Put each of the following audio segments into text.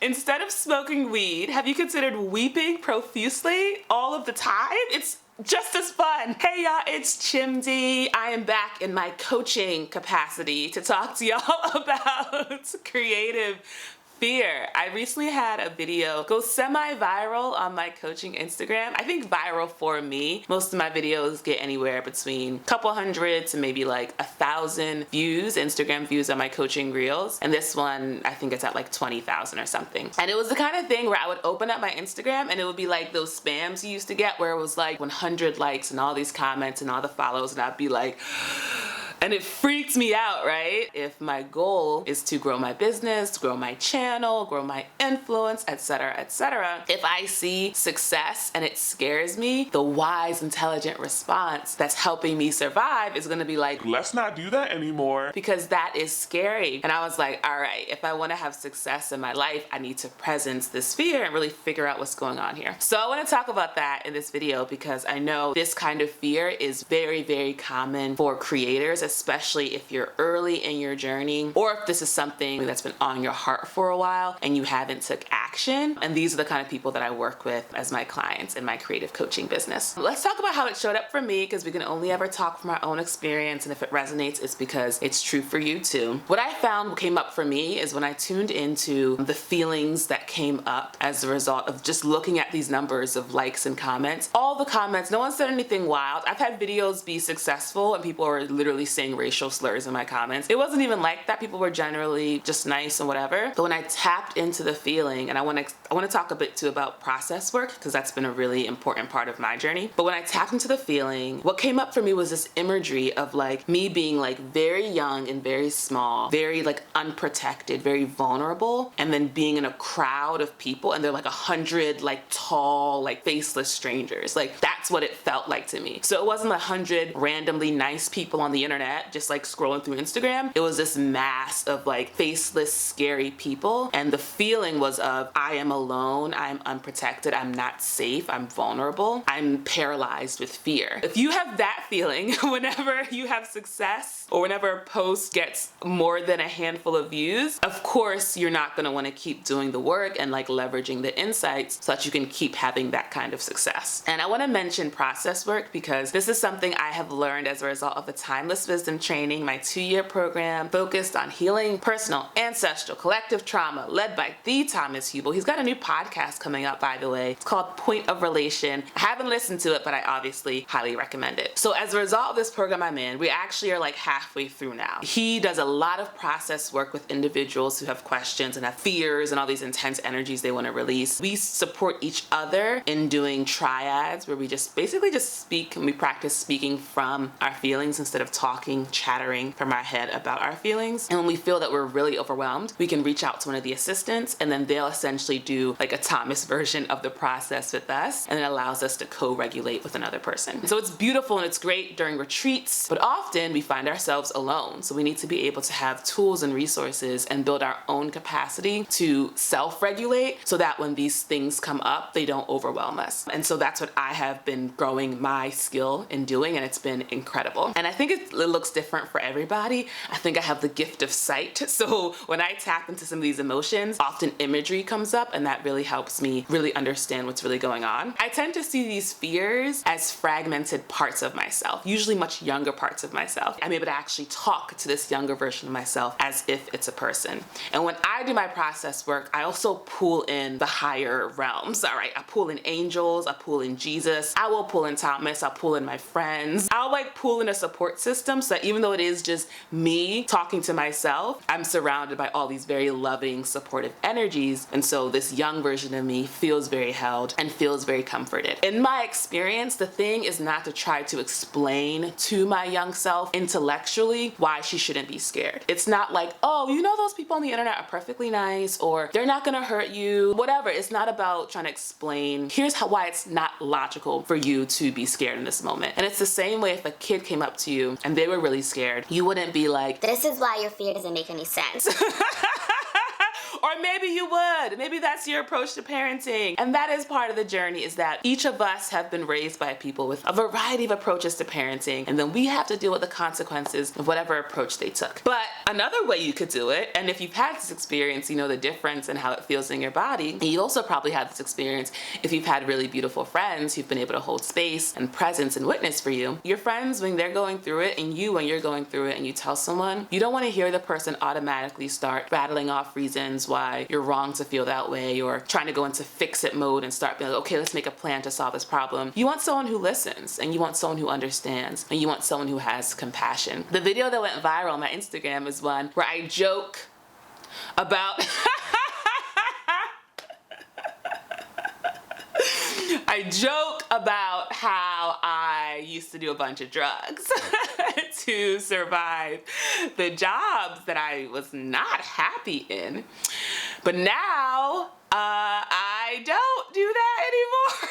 Instead of smoking weed, have you considered weeping profusely all of the time? It's just as fun. Hey y'all, it's Chimdi. I am back in my coaching capacity to talk to y'all about creative fear. I recently had a video go semi-viral on my coaching Instagram. I think viral for me. Most of my videos get anywhere between a couple hundred to maybe like 1,000 views, Instagram views on my coaching reels. And this one, I think it's at like 20,000 or something. And it was the kind of thing where I would open up my Instagram and it would be like those spams you used to get where it was like 100 likes and all these comments and all the follows, and I'd be like, and it freaks me out, right? If my goal is to grow my business, grow my channel, grow my influence, etc., etc., if I see success and it scares me, the wise, intelligent response that's helping me survive is gonna be like, let's not do that anymore. Because that is scary. And I was like, all right, if I wanna have success in my life, I need to presence this fear and really figure out what's going on here. So I wanna talk about that in this video because I know this kind of fear is very, very common for creators, especially if you're early in your journey or if this is something that's been on your heart for a while and you haven't took action. And these are the kind of people that I work with as my clients in my creative coaching business. Let's talk about how it showed up for me, because we can only ever talk from our own experience, and if it resonates, it's because it's true for you too. What I found came up for me is when I tuned into the feelings that came up as a result of just looking at these numbers of likes and comments. All the comments, no one said anything wild. I've had videos be successful and people are literally saying racial slurs in my comments. It wasn't even like that. People were generally just nice and whatever. But when I tapped into the feeling, and I want to talk a bit too about process work because that's been a really important part of my journey. But when I tapped into the feeling, what came up for me was this imagery of like me being like very young and very small, very like unprotected, very vulnerable, and then being in a crowd of people and they're like 100 like tall, like faceless strangers. Like that's what it felt like to me. So it wasn't 100 randomly nice people on the internet just like scrolling through Instagram. It was this mass of like faceless, scary people. And the feeling was of, I am alone, I'm unprotected, I'm not safe, I'm vulnerable, I'm paralyzed with fear. If you have that feeling whenever you have success or whenever a post gets more than a handful of views, of course you're not gonna wanna keep doing the work and like leveraging the insights so that you can keep having that kind of success. And I wanna mention process work because this is something I have learned as a result of the Timeless Wisdom Training, my 2-year program focused on healing personal, ancestral, collective trauma, led by the Thomas Hubel. He's got a new podcast coming up, by the way. It's called Point of Relation. I haven't listened to it, but I obviously highly recommend it. So as a result of this program I'm in, we actually are like halfway through now. He does a lot of process work with individuals who have questions and have fears and all these intense energies they want to release. We support each other in doing triads where we just basically just speak, and we practice speaking from our feelings instead of talking, chattering from our head about our feelings. And when we feel that we're really overwhelmed, we can reach out to one of the assistants and then they'll essentially do like a Thomas version of the process with us, and it allows us to co-regulate with another person. So it's beautiful and it's great during retreats, but often we find ourselves alone. So we need to be able to have tools and resources and build our own capacity to self-regulate so that when these things come up, they don't overwhelm us. And so that's what I have been growing my skill in doing, and it's been incredible. And I think it looks different for everybody. I think I have the gift of sight. So when I tap into some of these emotions, often imagery comes up and that really helps me really understand what's really going on. I tend to see these fears as fragmented parts of myself, usually much younger parts of myself. I'm able to actually talk to this younger version of myself as if it's a person. And when I do my process work, I also pull in the higher realms, all right? I pull in angels, I pull in Jesus, I will pull in Thomas, I'll pull in my friends. I'll like pull in a support system so that even though it is just me talking to myself, I'm surrounded by all these very loving, supportive energies. And so this young version of me feels very held and feels very comforted. In my experience, the thing is not to try to explain to my young self intellectually why she shouldn't be scared. It's not like, oh, you know those people on the internet are perfectly nice, or they're not gonna hurt you, whatever. It's not about trying to explain, here's why it's not logical for you to be scared in this moment. And it's the same way if a kid came up to you and they were really scared, you wouldn't be like, this is why your fear doesn't make any sense. Or maybe you would. Maybe that's your approach to parenting. And that is part of the journey, is that each of us have been raised by people with a variety of approaches to parenting, and then we have to deal with the consequences of whatever approach they took. But another way you could do it, and if you've had this experience, you know the difference and how it feels in your body. And you also probably had this experience if you've had really beautiful friends who've been able to hold space and presence and witness for you. Your friends, when they're going through it, and you, when you're going through it, and you tell someone, you don't want to hear the person automatically start rattling off reasons why you're wrong to feel that way, or trying to go into fix-it mode and start being like, okay, let's make a plan to solve this problem. You want someone who listens, and you want someone who understands, and you want someone who has compassion. The video that went viral on my Instagram is one where I joke about I joke about how I used to do a bunch of drugs to survive the jobs that I was not happy in. But now, I don't do that anymore.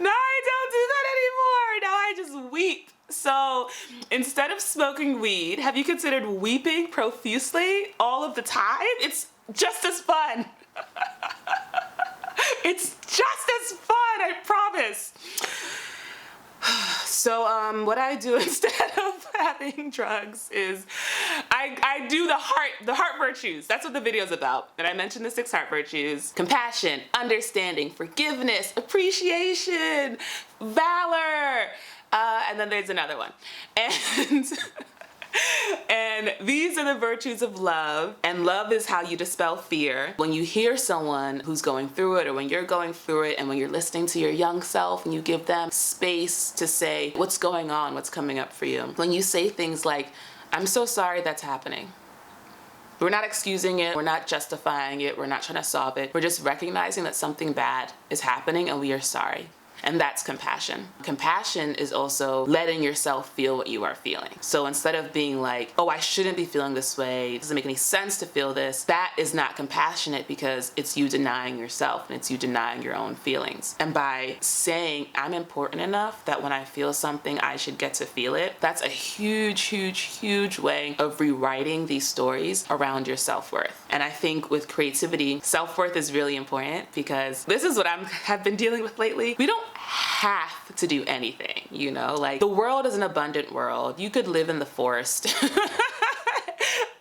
No, I don't do that anymore. Now I just weep. So instead of smoking weed, have you considered weeping profusely all of the time? It's just as fun. It's just as fun, I promise. So what I do instead of having drugs is I do the heart virtues. That's what the video's about. And I mentioned the 6 heart virtues: compassion, understanding, forgiveness, appreciation, valor, and then there's another one. And these are the virtues of love, and love is how you dispel fear. When you hear someone who's going through it, or when you're going through it, and when you're listening to your young self and you give them space to say what's going on, what's coming up for you. When you say things like, I'm so sorry that's happening. We're not excusing it, we're not justifying it, we're not trying to solve it. We're just recognizing that something bad is happening and we are sorry. And that's compassion. Compassion is also letting yourself feel what you are feeling. So instead of being like, oh, I shouldn't be feeling this way, it doesn't make any sense to feel this, that is not compassionate, because it's you denying yourself and it's you denying your own feelings. And by saying, I'm important enough that when I feel something, I should get to feel it, that's a huge, huge, huge way of rewriting these stories around your self-worth. And I think with creativity, self-worth is really important, because this is what have been dealing with lately. We don't have to do anything, you know? Like, the world is an abundant world. You could live in the forest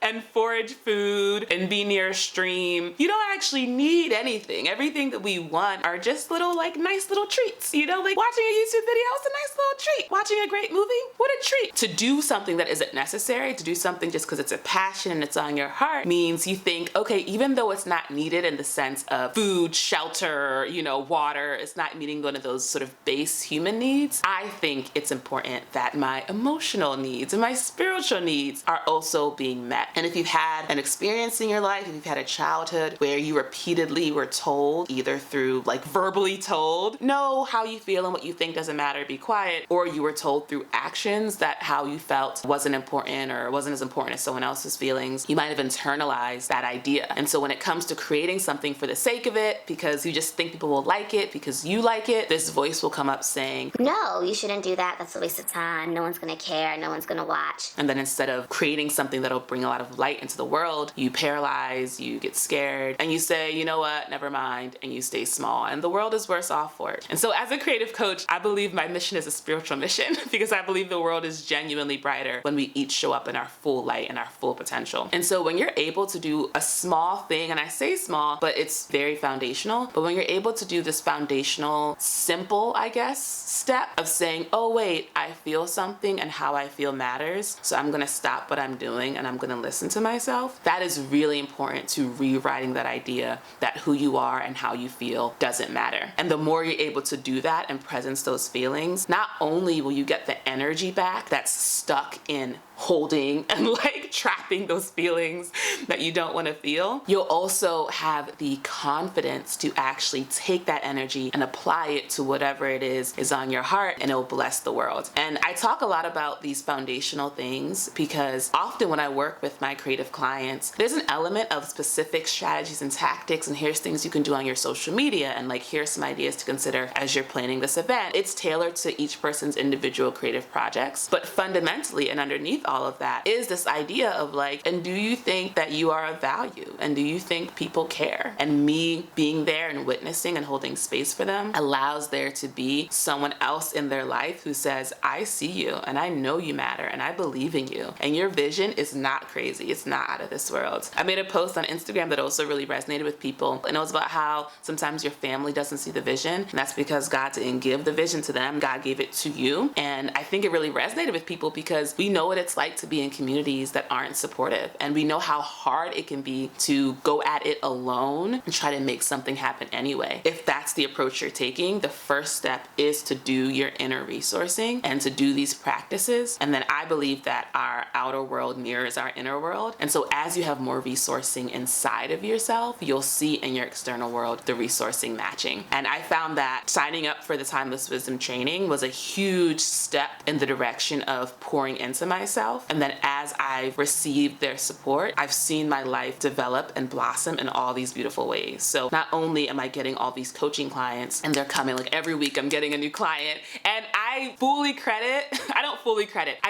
and forage food and be near a stream. You don't actually need anything. Everything that we want are just little, like, nice little treats, you know? Like, watching a YouTube video is a nice little treat. Watching a great movie, what a treat. To do something that isn't necessary, to do something just because it's a passion and it's on your heart, means you think, okay, even though it's not needed in the sense of food, shelter, you know, water, it's not meeting one of those sort of base human needs, I think it's important that my emotional needs and my spiritual needs are also being met. And if you've had an experience in your life, if you've had a childhood where you repeatedly were told, either through, like, verbally told, know how you feel and what you think doesn't matter, be quiet, or you were told through actions that how you felt wasn't important or wasn't as important as someone else's feelings, you might have internalized that idea. And so when it comes to creating something for the sake of it, because you just think people will like it, because you like it, this voice will come up saying, no, you shouldn't do that. That's a waste of time. No one's gonna care. No one's gonna watch. And then instead of creating something that'll bring a lot of light into the world, you paralyze, you get scared, and you say, you know what, never mind, and you stay small, and the world is worse off for it. And so as a creative coach, I believe my mission is a spiritual mission, because I believe the world is genuinely brighter when we each show up in our full light and our full potential. And so when you're able to do a small thing, and I say small, but it's very foundational, but when you're able to do this foundational, simple, I guess, step of saying, oh wait, I feel something and how I feel matters, so I'm gonna stop what I'm doing and I'm gonna listen to myself, that is really important to rewriting that idea that who you are and how you feel doesn't matter. And the more you're able to do that and presence those feelings, not only will you get the energy back that's stuck in holding and like trapping those feelings that you don't want to feel, you'll also have the confidence to actually take that energy and apply it to whatever it is on your heart, and it will bless the world. And I talk a lot about these foundational things because often when I work with my creative clients, there's an element of specific strategies and tactics, and here's things you can do on your social media, and like here's some ideas to consider as you're planning this event. It's tailored to each person's individual creative projects, but fundamentally and underneath all of that is this idea of like, and do you think that you are of value? And do you think people care? And me being there and witnessing and holding space for them allows there to be someone else in their life who says, I see you and I know you matter and I believe in you. And your vision is not crazy. It's not out of this world. I made a post on Instagram that also really resonated with people. And it was about how sometimes your family doesn't see the vision. And that's because God didn't give the vision to them. God gave it to you. And I think it really resonated with people because we know what it's like to be in communities that aren't supportive. And we know how hard it can be to go at it alone and try to make something happen anyway. If that's the approach you're taking, the first step is to do your inner resourcing and to do these practices. And then I believe that our outer world mirrors our inner world. And so as you have more resourcing inside of yourself, you'll see in your external world the resourcing matching. And I found that signing up for the Timeless Wisdom training was a huge step in the direction of pouring into myself. And then as I've received their support, I've seen my life develop and blossom in all these beautiful ways. So not only am I getting all these coaching clients and they're coming like every week, I'm getting a new client, and I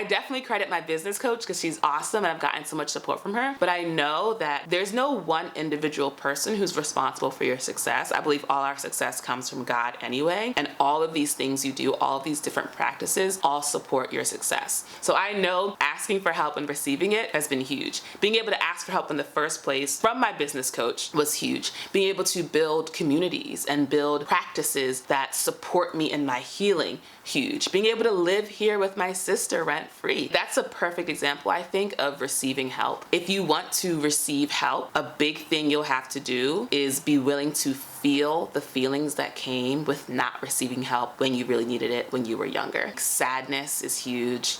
definitely credit my business coach because she's awesome and I've gotten so much support from her. But I know that there's no one individual person who's responsible for your success. I believe all our success comes from God anyway. And all of these things you do, all of these different practices, all support your success. So I know asking for help and receiving it has been huge. Being able to ask for help in the first place from my business coach was huge. Being able to build communities and build practices that support me in my healing, huge. Being able to live here with my sister rent free. That's a perfect example, I think, of receiving help. If you want to receive help, a big thing you'll have to do is be willing to feel the feelings that came with not receiving help when you really needed it when you were younger. Sadness is huge.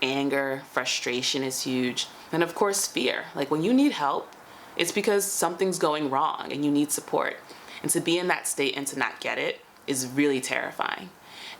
Anger, frustration is huge. And of course, fear. Like when you need help, it's because something's going wrong and you need support. And to be in that state and to not get it is really terrifying.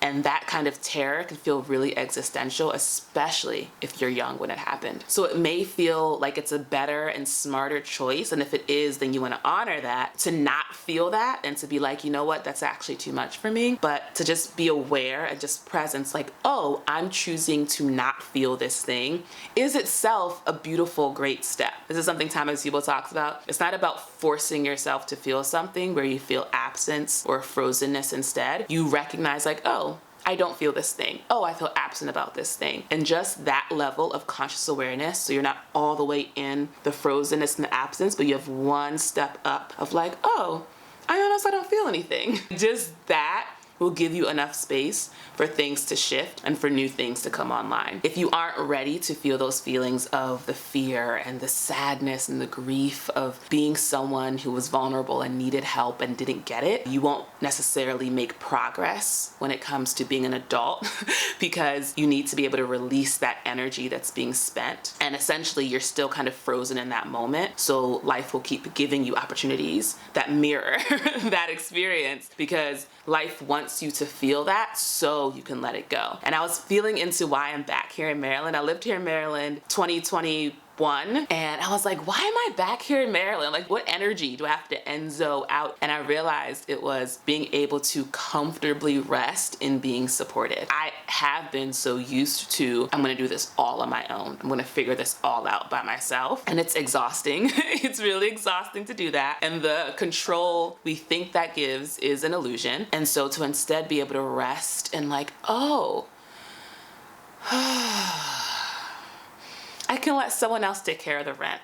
And that kind of terror can feel really existential, especially if you're young when it happened. So it may feel like it's a better and smarter choice. And if it is, then you want to honor that, to not feel that and to be like, you know what, that's actually too much for me. But to just be aware and just presence, like, oh, I'm choosing to not feel this thing, is itself a beautiful, great step. This is something Thomas Hubel talks about. It's not about forcing yourself to feel something where you feel absence or frozenness instead. You recognize like, oh, I don't feel this thing. Oh, I feel absent about this thing. And just that level of conscious awareness, so you're not all the way in the frozenness and the absence, but you have one step up of like, oh, I notice I don't feel anything. Just that will give you enough space for things to shift and for new things to come online. If you aren't ready to feel those feelings of the fear and the sadness and the grief of being someone who was vulnerable and needed help and didn't get it, you won't necessarily make progress when it comes to being an adult because you need to be able to release that energy that's being spent. And essentially you're still kind of frozen in that moment. So life will keep giving you opportunities that mirror that experience because life wants you to feel that so you can let it go. And I was feeling into why I'm back here in Maryland. I lived here in Maryland 2021 and I was like, why am I back here in Maryland? Like, what energy do I have to enzo out? And I realized it was being able to comfortably rest in being supported. I have been so used to, I'm gonna do this all on my own. I'm gonna figure this all out by myself. And it's exhausting. It's really exhausting to do that. And the control we think that gives is an illusion. And so to instead be able to rest and like, oh, I can let someone else take care of the rent.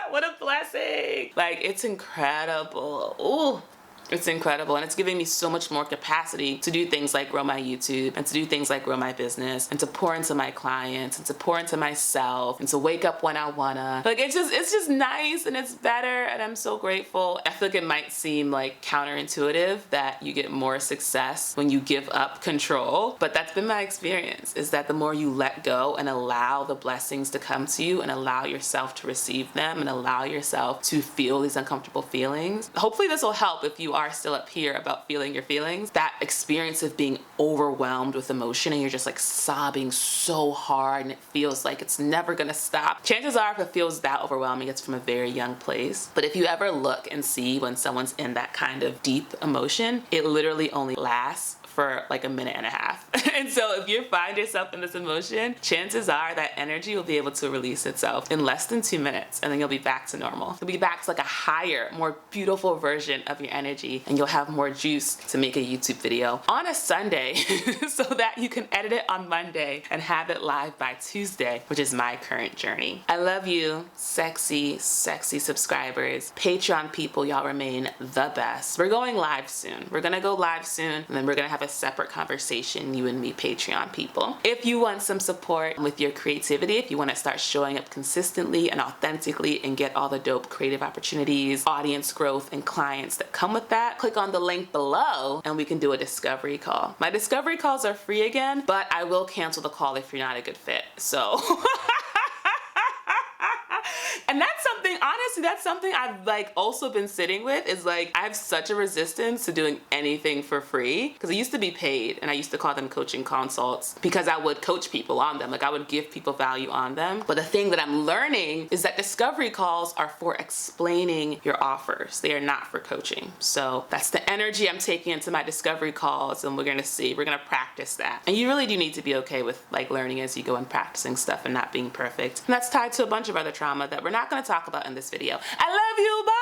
What a blessing. Like, it's incredible. Ooh. It's incredible, and it's giving me so much more capacity to do things like grow my YouTube and to do things like grow my business and to pour into my clients and to pour into myself and to wake up when I wanna. Like, it's just nice and it's better, and I'm so grateful. I feel like it might seem like counterintuitive that you get more success when you give up control, but that's been my experience, is that the more you let go and allow the blessings to come to you and allow yourself to receive them and allow yourself to feel these uncomfortable feelings. Hopefully this will help if you are still up here about feeling your feelings. That experience of being overwhelmed with emotion and you're just like sobbing so hard and it feels like it's never gonna stop. Chances are if it feels that overwhelming, it's from a very young place. But if you ever look and see when someone's in that kind of deep emotion, it literally only lasts for like a minute and a half. And so if you find yourself in this emotion, chances are that energy will be able to release itself in less than 2 minutes, and then you'll be back to normal. You'll be back to like a higher, more beautiful version of your energy, and you'll have more juice to make a YouTube video on a Sunday so that you can edit it on Monday and have it live by Tuesday, which is my current journey. I love you, sexy, sexy subscribers. Patreon people, y'all remain the best. We're going live soon. We're gonna go live soon, and then we're gonna have a separate conversation, you and me Patreon people. If you want some support with your creativity, if you want to start showing up consistently and authentically and get all the dope creative opportunities, audience growth, and clients that come with that, click on the link below and we can do a discovery call. My discovery calls are free again, but I will cancel the call if you're not a good fit. So and that's something, honestly, that's something I've like also been sitting with, is like I have such a resistance to doing anything for free, because I used to be paid and I used to call them coaching consults because I would coach people on them. Like I would give people value on them. But the thing that I'm learning is that discovery calls are for explaining your offers. They are not for coaching. So that's the energy I'm taking into my discovery calls, and we're gonna see, we're gonna practice that. And you really do need to be okay with like learning as you go and practicing stuff and not being perfect. And that's tied to a bunch of other trauma that we're not gonna talk about in this video. I love you, bye!